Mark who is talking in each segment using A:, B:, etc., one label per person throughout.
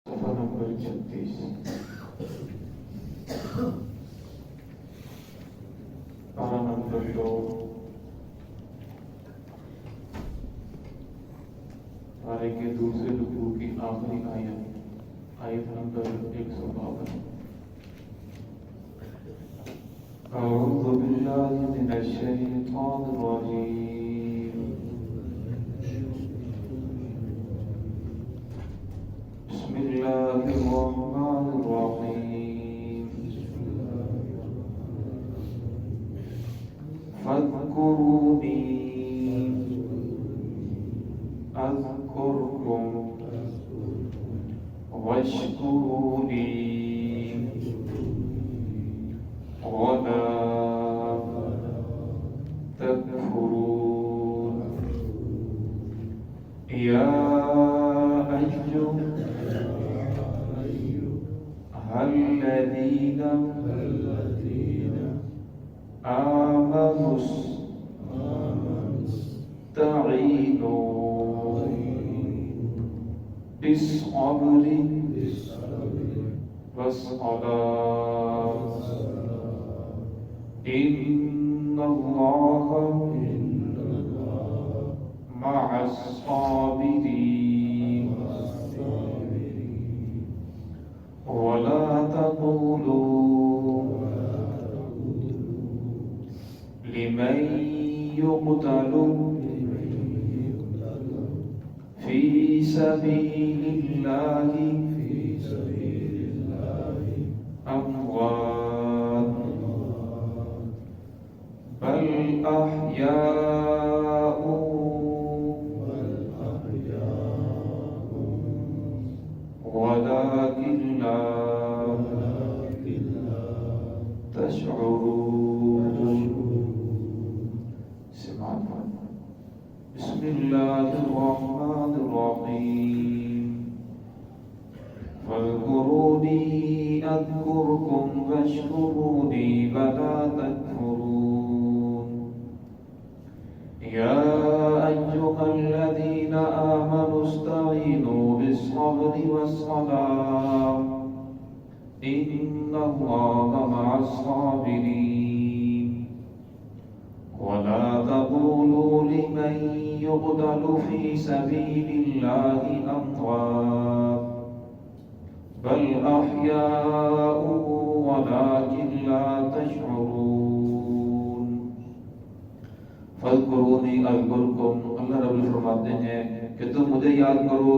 A: صفحہ نمبر 36 پارہ نمبر 2 پارے کے دوسرے رکوع کی آخری آیت نمبر 152 اعوذ باللہ من الشیطان الرجیم بسم اللہ الرحمن الرحیم فاذکرونی اذکرکم واشکروا لی ولا تکفرون یا الذین آمنوا استعینوا بالصبر والصلاة ان اللہ مع الصابرین ولا تقولوا لمن يقتل في سبيل الله أموات بل أحياء ولكن لا تشعرون بسم اللہ الرحمن الرحیم فاذکرونی اذکرکم واشکرونی ولا تکفرون یا ایہا الذین آمنوا استعینوا بالصبر والصلاة ان اللہ مع الصابرین ولا تقولوا لمن يقتل في سبيل الله أموات بل أحياء ولكن لا تشعرون فاذكروني أذكركم اللہ رب فرماتے ہیں کہ تم مجھے یاد کرو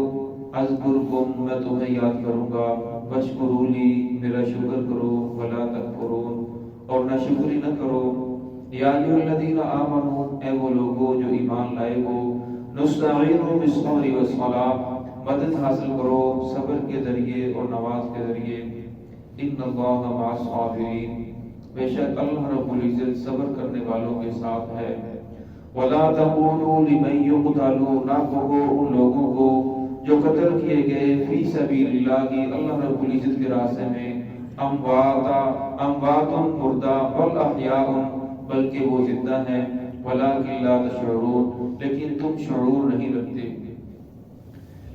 A: اذکرکم میں تمہیں یاد کروں گا واشکروا لی میرا شکر کرو ولا تکفرون اور نہ شکری نہ کرو یا ایھا الذین آمنوا اے وہ لوگو جو ایمان لائے ہو نستعینوا بالصبر والصلاة مدد حاصل کرو صبر کے ذریعے اور نماز کے ذریعے ان اللہ مع الصابرین بے شک اللہ رب العزت صبر کرنے والوں کے ساتھ ہے ولا تقولوا لمن يقتل نہ کہو ان لوگوں کو جو قتل کیے گئے فی سبیل اللہ اللہ رب العزت کے راستے میں اموات مردہ بل احیاء بلکہ وہ زندہ ہیں ولیکن لا تشعرون لیکن تم شعور نہیں رکھتے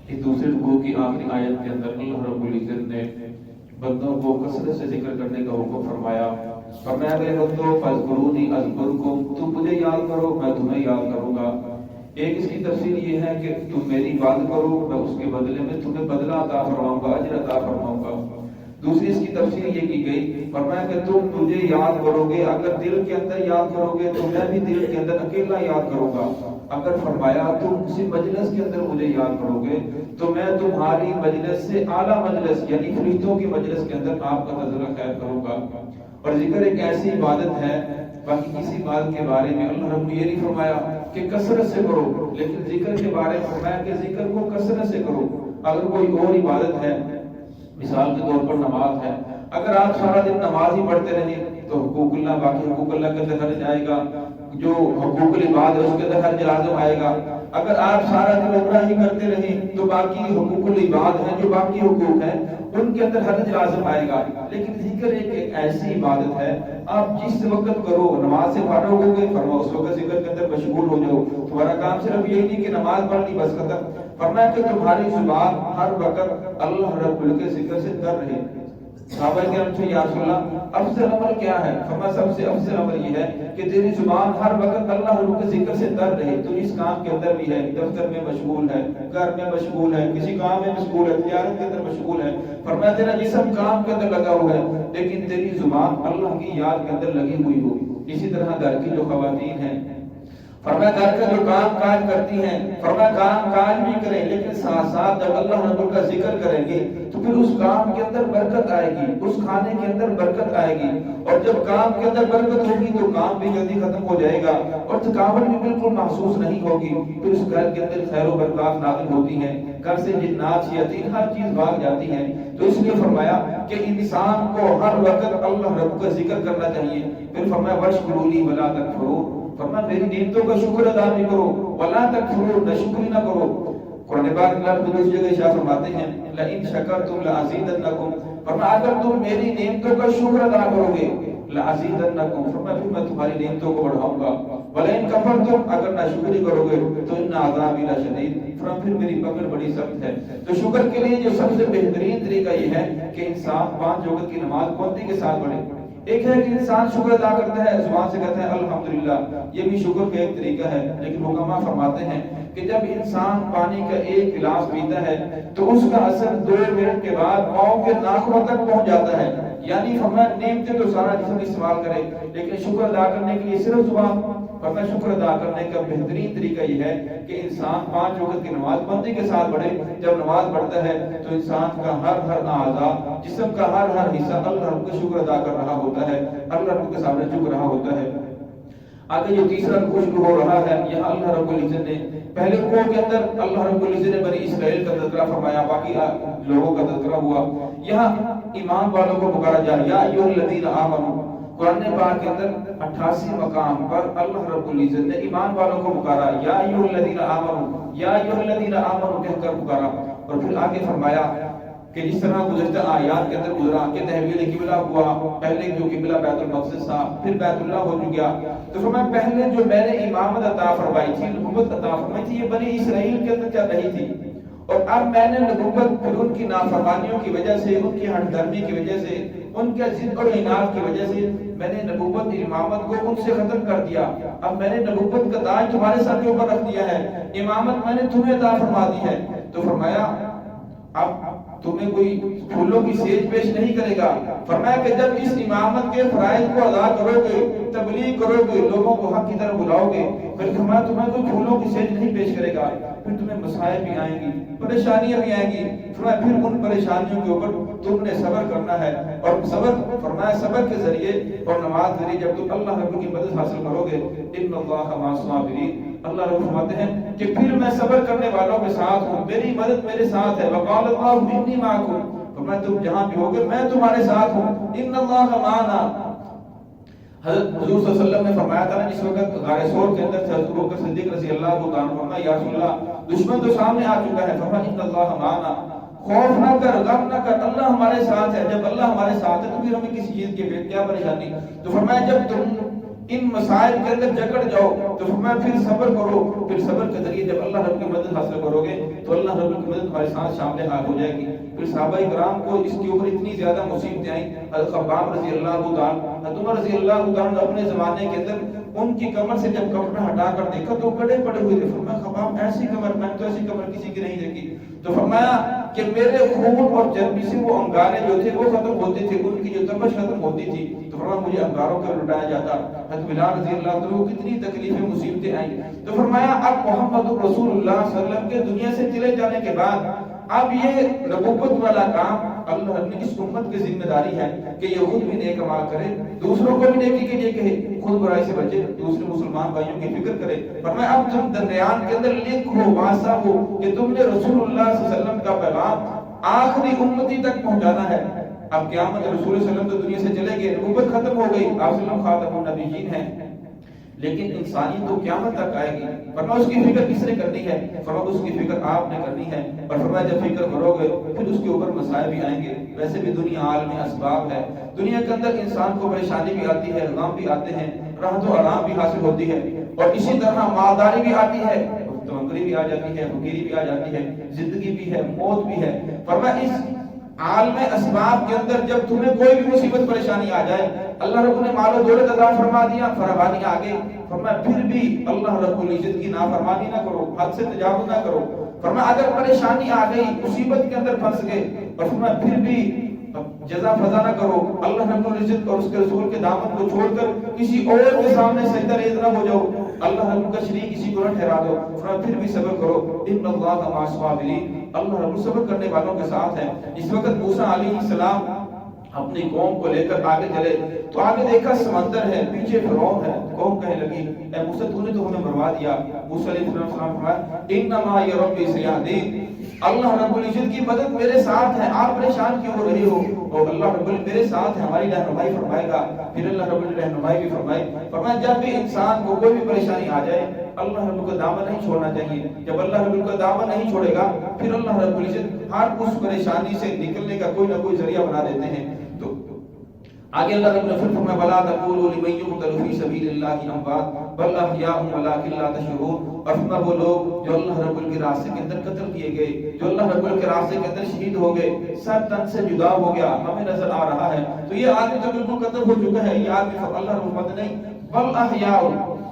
A: اس دوسرے رکوع کی آخری آیت کے اندر اللہ رب العزت نے بندوں کو کثرت سے ذکر کرنے کا حکم فرمایا فرمایا کہ بندو فاذکرونی اذکرکم تم مجھے یاد کرو میں تمہیں یاد کروں گا ایک اس کی تفسیر یہ ہے کہ تم میری بات کرو میں اس کے بدلے میں تمہیں بدلہ عطا فرماؤں گا اجر عطا فرماؤں گا دوسری اس کی تفسیر یہ کی گئی فرمایا کہ تم مجھے یاد کرو گے اگر دل کے اندر یاد کرو گے تو میں بھی دل کے اندر اکیلا یاد کروں گا اگر فرمایا تم کسی مجلس کے اندر مجھے یاد کرو گے تو میں تمہاری مجلس سے اعلیٰ مجلس یعنی فرشتوں کی مجلس کے اندر آپ کا تذکرہ خیر کروں گا اور ذکر ایک ایسی عبادت ہے باقی کسی بات کے بارے میں اللہ رب نے یہ نہیں فرمایا کہ کثرت سے کرو لیکن ذکر کے بارے میں فرمایا کہ ذکر کو کثرت سے کرو اگر کوئی اور عبادت ہے مثال کے طور پر نماز ہے اگر آپ سارا دن نماز ہی پڑھتے رہیں تو حقوق اللہ باقی حقوق اللہ کے اندر حرج آئے گا جو حقوق العباد ہے اس کے اندر حرج لازم آئے گا اگر آپ سارا دن عمرہ ہی کرتے رہیں تو باقی حقوق العباد ہیں جو باقی حقوق ہیں ان کے اندر حرج لازم آئے گا لیکن ذکر ایک ایسی عبادت ہے آپ جس وقت کرو نماز سے فارغ ہو گئے فرماؤ اس وقت ذکر کے اندر مشغول ہو جاؤ تمہارا کام صرف یہی نہیں کہ نماز پڑھ لی بس ختم فرمایا کہ تمہاری زبان ہر وقت اللہ رب العزت کے ذکر سے تر رہے۔ صحابہ کرام سے یا رسول اللہ افضل عمل کیا ہے؟ فرمایا سب سے افضل عمل یہ ہے کہ تیری زبان ہر وقت اللہ رب کے ذکر سے تر رہے۔ تو اس کام کے اندر بھی ہے، دفتر میں مشغول ہے، گھر میں مشغول ہے، کسی کام میں مشغول ہے، تجارت کے اندر مشغول ہے، فرمایا تیرا جسم کام کے اندر لگا ہوا ہے لیکن تیری زبان اللہ کی یاد کے اندر لگی ہوئی ہو۔ اسی طرح گھر کی جو خواتین ہیں، فرمایا گھر کا جو کام کاج کرتی ہیں، فرمایا کام کاج بھی کریں لیکن ساتھ ساتھ جب اللہ رب کا ذکر کریں گے تو پھر اس کام کے اندر برکت آئے گی، اس کھانے کے اندر برکت آئے گی، اور جب کام کے اندر برکت ہوگی تو کام بھی جلدی ختم ہو جائے گا اور تھکاوٹ بھی بالکل محسوس نہیں ہوگی، پھر اس گھر کے اندر خیر و برکات نازل ہوتی ہیں، گھر سے جنات شیاطین ہر چیز بھاگ جاتی ہیں۔ تو اس لیے فرمایا کہ انسان کو ہر وقت اللہ رب کا ذکر کرنا چاہیے۔ پھر فرمایا واشکروا لی ولا تکفروا، فرمایا میری نعمتوں کا شکر ادا بھی کرو، ولا تکفروا، ناشکری نہ کرو۔ قرآن پاک میں اللہ دوسری جگہ ارشاد فرماتے ہیں لئن شکرتم لازیدنکم، فرمایا اگر تم میری نعمتوں کا شکر ادا کرو گے لازیدنکم، فرمایا پھر میں تمہاری نعمتوں کو بڑھاؤں گا، ولئن کفرتم، اگر ناشکری کرو گے تو ان عذابی لشدید، فرمایا پھر میری پکڑ بڑی سخت ہے۔ تو شکر کے لیے جو سب سے بہترین طریقہ یہ ہے کہ انسان 5 وقت کی نماز پابندی کے ساتھ پڑھے۔ ایک ہے کہ انسان شکر ادا کرتا ہے، زبان سے کہتا ہے الحمدللہ، یہ بھی شکر کا ایک طریقہ ہے، لیکن حکماء فرماتے ہیں کہ جب انسان پانی کا ایک گلاس پیتا ہے تو اس کا اثر 2 منٹ کے بعد پاؤں کے ناخنوں تک پہنچ جاتا ہے۔ یعنی فرمایا نعمتیں تو سارا جسم استعمال کرے لیکن شکر ادا کرنے کے لیے صرف زبان، فرمایا شکر ادا کرنے کا بہترین طریقہ یہ ہے کہ انسان 5 وقت کی نماز پابندی کے ساتھ پڑھے۔ جب نماز پڑھتا ہے تو انسان کا ہر اعضاء، جسم کا ہر حصہ اللہ رب کا شکر ادا کر رہا ہوتا ہے، اللہ رب کے سامنے جھک رہا ہوتا ہے۔ آگے جو تیسرا رکوع شروع ہو رہا ہے، یہاں اللہ رب العزت نے پہلے رکوع کے اندر اللہ رب العزت نے بنی اسرائیل کا تذکرہ فرمایا، باقی لوگوں کا تذکرہ ہوا۔ یہاں ایمان والوں کو پکارا جا رہا ہے یا ایھا الذین آمنوا، قرآن پاک کے اندر 88 مقام پر اللہ رب العزت نے ایمان والوں کو پکارا، یا ایھا الذین آمنوا، یا ایھا الذین آمنوا کہہ کر پکارا، اور پھر آگے فرمایا کہ جس طرح گزشتہ آیات کے اندر گزرا کہ تحویل قبلہ ہوا، پہلے جو قبلہ بیت المقدس تھا پھر بیت اللہ ہو گیا، تو فرمایا پہلے جو میں نے امامت عطا فرمائی تھی، نبوت عطا فرمائی تھی، یہ بنی اسرائیل کے اندر چل رہی تھی، اور اب میں نے نبوت پھر ان کی نافرمانیوں کی وجہ سے، ان کی ہٹ دھرمی کی وجہ سے، ان کے ضد اور اناد کی وجہ سے میں نے نبوت امامت کو ان سے ختم کر دیا، اب میں نے نبوت کا تاج تمہارے سر کے اوپر رکھ دیا ہے، امامت میں نے تمہیں عطا فرما دی ہے۔ تو فرمایا اب تمہیں کوئی پھولوں کی سیج پیش نہیں کرے گا، فرمایا کہ جب اس امامت کے فرائض کو ادا کرو گے، تبلیغ کرو گے، لوگوں کو حق کی طرف بلاؤ گے، پھر فرمایا تمہیں کوئی پھولوں کی سیج نہیں پیش کرے گا، پھر تمہیں مسائل بھی آئیں گی، پریشانیاں بھی آئیں گی، فرمایا پھر ان پریشانیوں کے اوپر تم نے صبر کرنا ہے، اور صبر فرمایا صبر کے ذریعے اور نماز کے ذریعے جب تم اللہ رب کی مدد حاصل کرو گے، ان اللہ مع الصابرین، اللہ رب فرماتے ہیں کہ پھر میں صبر کرنے والوں کے ساتھ ہوں، میری مدد میرے ساتھ ہے، وقال اللہ انی معکم، فرمایا تم جہاں بھی ہوگے میں تمہارے ساتھ ہوں، ان اللہ معنا۔ حضرت حضور صلی اللہ علیہ وسلم نے فرمایا تھا جس وقت غار ثور کے اندر حضرت ابوبکر صدیق رضی اللہ عنہ نے فرمایا یا رسول اللہ دشمن تو سامنے آ چکا ہے، فرمایا ان اللہ معنا، خوف نہ کر، غم نہ کر، اللہ ہمارے ساتھ ہے، جب اللہ ہمارے ساتھ ہے تو پھر ہمیں کسی چیز کی کیا پریشانی۔ تو فرمایا جب تم ان مسائل کے اندر جکڑ جاؤ تو فرمایا پھر صبر کرو، پھر صبر کے ذریعے جب اللہ رب کی مدد حاصل کرو گے تو اللہ رب کی مدد تمہارے ساتھ شامل حال ہو جائے گی۔ پھر صحابہ کرام کو اس کے اوپر اتنی زیادہ مصیبتیں آئیں، حضرت خباب رضی اللہ تعالیٰ، حضرت عمر رضی اللہ تعالیٰ اپنے زمانے کے اندر ان کی کمر سے جب کپڑا ہٹا کر دیکھا تو گڑے پڑے ہوئے تھے، فرمایا خباب ایسی کمر، میں تو ایسی کمر کسی کی نہیں دیکھی۔ تو فرمایا کہ میرے خون اور چربی سے وہ انگارے جو تھے وہ ختم ہوتے تھے، ان کی جو تپش ختم ہوتی تھی، تو فرمایا مجھے انگاروں کا لٹایا جاتا۔ حضرت بلال رضی اللہ عنہ کو کتنی تکلیفیں مصیبتیں آئیں، تو فرمایا اب محمد رسول اللہ صلی اللہ علیہ وسلم کے دنیا سے چلے جانے کے بعد اب یہ نبوت والا کام اللہ نے اس امت کی ذمہ داری ہے کہ یہ خود بھی نیک اعمال کرے، دوسروں کو بھی نیکی کے لیے کہے، خود برائی سے بچے، دوسرے مسلمان بھائیوں کی فکر کرے۔ فرمایا اب تم درمیان کے اندر لکھو، واسطہ ہو کہ تم نے رسول اللہ صلی اللہ علیہ وسلم کا پیغام آخری امتی تک پہنچانا ہے۔ اب قیامت رسول صلی اللہ علیہ وسلم تو دنیا سے چلے گئے، نبوت ختم ہو گئی، آپ صلی اللہ علیہ وسلم خاتم النبیین ہیں، لیکن انسانی تو قیامت تک آئے گی، فرمایا اس کی فکر کس نے کرنی ہے؟ فرمایا اس کی فکر آپ نے کرنی ہے، اور فرمایا جب فکر کرو گے پھر اس کے اوپر مسائل بھی آئیں گے۔ ویسے بھی دنیا عالم اسباب ہے، دنیا کے اندر انسان کو پریشانی بھی آتی ہے، غم بھی آتے ہیں، راحت و آرام بھی حاصل ہوتی ہے، اور اسی طرح مالداری بھی آتی ہے، نوکری بھی آ جاتی ہے، فقیری بھی آ جاتی ہے، زندگی بھی ہے، موت بھی ہے۔ فرمایا اس عالم اسباب کے اندر جب تمہیں کوئی بھی مصیبت پریشانی آ جائے، اللہ رب نے مال و دولت عطا فرما دیا، فراوانی آ گئی، فرمایا پھر بھی اللہ رب العزت کی نافرمانی نہ کرو، حد سے تجاوز نہ کرو۔ فرمایا اگر پریشانی آ گئی، مصیبت کے اندر پھنس گئے، اور فرمایا پھر بھی جزا فضا نہ کرو، اللہ رب العزت اور اس کے رسول کے دامن کو چھوڑ کر کسی اور کے سامنے سجدہ ریز نہ ہو جاؤ، اللہ رب کا شریک کسی کو نہ ٹھہرا دو، فرمایا پھر بھی صبر کرو، ان اللہ مع الصابرین، اللہ رب صبر کرنے والوں کے ساتھ ہے۔ اس وقت موسیٰ علیہ السلام اپنی قوم کو لے کر آگے چلے تو آگے دیکھا سمندر ہے، پیچھے فرعون ہے، قوم کہنے لگی اے موسیٰ تو نے تو ہمیں مروا دیا۔ موسیٰ علیہ السلام فرمایا انما یہ ربی سیہدین، اللہ رب العزت کی مدد میرے ساتھ ہے، آپ پریشان کیوں ہو رہے ہو، اور اللہ رب العزت میرے ساتھ ہے، ہماری رہنمائی فرمائے گا۔ پھر اللہ رب العزت رہنمائی بھی فرمائی، فرمایا جب بھی انسان کو کوئی بھی پریشانی آ جائے اللہ رب کا دامن نہیں چھوڑنا چاہیے، جب اللہ رب کا دامن نہیں چھوڑے گا پھر اللہ رب العزت ہر اس پریشانی سے نکلنے کا کوئی نہ کوئی ذریعہ بنا دیتے ہیں۔ تو آگے اللہ رب نے فرمایا ولا تقولوا لمن يقتل في سبيل الله اموات بل احياء ولكن لا تشعرون، اور فرمایا وہ لوگ جو اللہ رب کے راستے کے اندر قتل کیے گئے، جو اللہ رب کے راستے کے اندر شہید ہو گئے، سر تن سے جدا ہو گیا، ہمیں نظر آ رہا ہے تو یہ آدمی تو بالکل قتل ہو چکا ہے، یہ آدمی اللہ رب مت نہیں، بل احیاء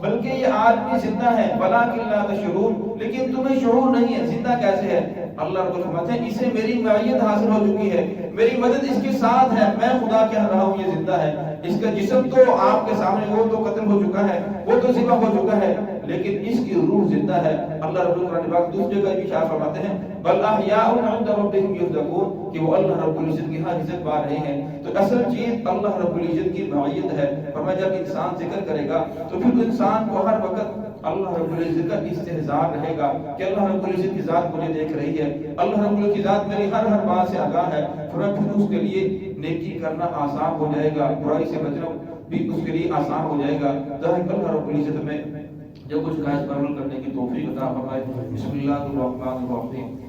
A: بلکہ یہ آدمی زندہ ہے، ولکن لا تشعرون لیکن تمہیں شعور نہیں ہے، زندہ کیسے ہے؟ اللہ رب فرماتے ہیں اسے میری معیت حاصل ہو چکی ہے، میری مدد اس کے ساتھ ہے، میں خدا کہہ رہا ہوں یہ زندہ ہے، اس کا جسم تو آپ کے سامنے وہ تو قتل ہو چکا ہے، وہ تو ذبح ہو چکا ہے، لیکن اس کی روح زندہ ہے۔ اللہ رب القرآن پاک دوسری جگہ بھی اشارہ فرماتے ہیں بل احیاء عند ربهم يرزقون کہ وہ اللہ رب العزت کی ہاں رزق پا رہے ہیں۔ تو اصل چیز اللہ رب العزت کی معیت ہے۔ فرمایا جب انسان ذکر کرے گا تو پھر انسان کو ہر وقت اللہ رب العزت کا استحضار رہے گا کہ اللہ رب العزت کی ذات مجھے دیکھ رہی ہے، اللہ رب العزت کی ذات میری ہر بات سے آگاہ ہے، پھر اس کے لیے نیکی کرنا آسان ہو جائے گا، برائی سے بچنا بھی اس کے لیے آسان ہو جائے گا۔ ظاہر اللہ رب العزت میں جو کچھ کہا اس پر عمل کرنے کی توفیق عطا فرمائے۔ بسم اللہ الرحمن الرحیم۔